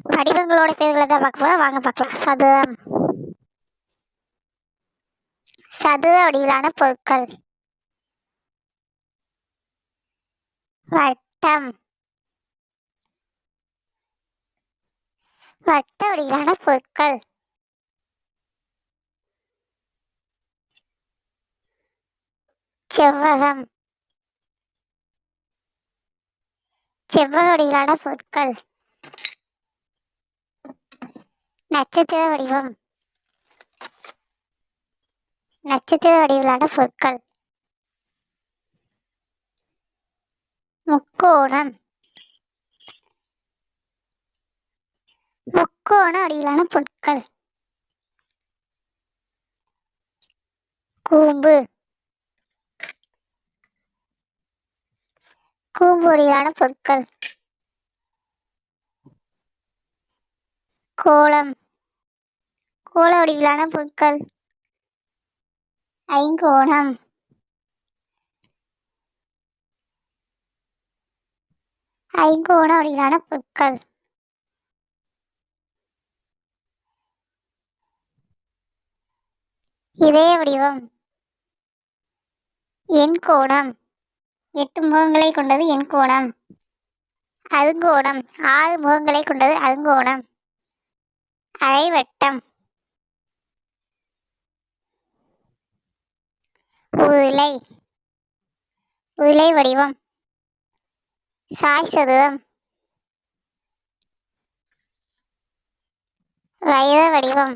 வடிவங்களோட பேர்களை தான் பார்க்க போகிறோம். வாங்க பார்க்கலாம். சதுரம். சதுர வடிவிலான பொருட்கள். வட்டம். வட்ட வடிவிலான பொருட்கள். செவ்வகம். செவ்வக வடிவிலான பொருட்கள். நட்சத்திர வடிவம். நட்சத்திர வடிவிலான பொருட்கள். முக்கோணம். முக்கோண வடிவிலான பொருட்கள். கூம்பு. கூம்பு வடிவிலான பொருட்கள். கோளம். கோள வடிவிலான பொருட்கள். ஐங்கோணம். ஐங்கோண வடிவிலான பொருட்கள். இதய வடிவம். எண்கோணம். 8 முகங்களை கொண்டது எண்கோணம். அருங்கோணம். 6 முகங்களை கொண்டது அருங்கோணம். அரைவட்டம். உருளை. உருளை வடிவம். சாய்சதுரம். வைர வடிவம்.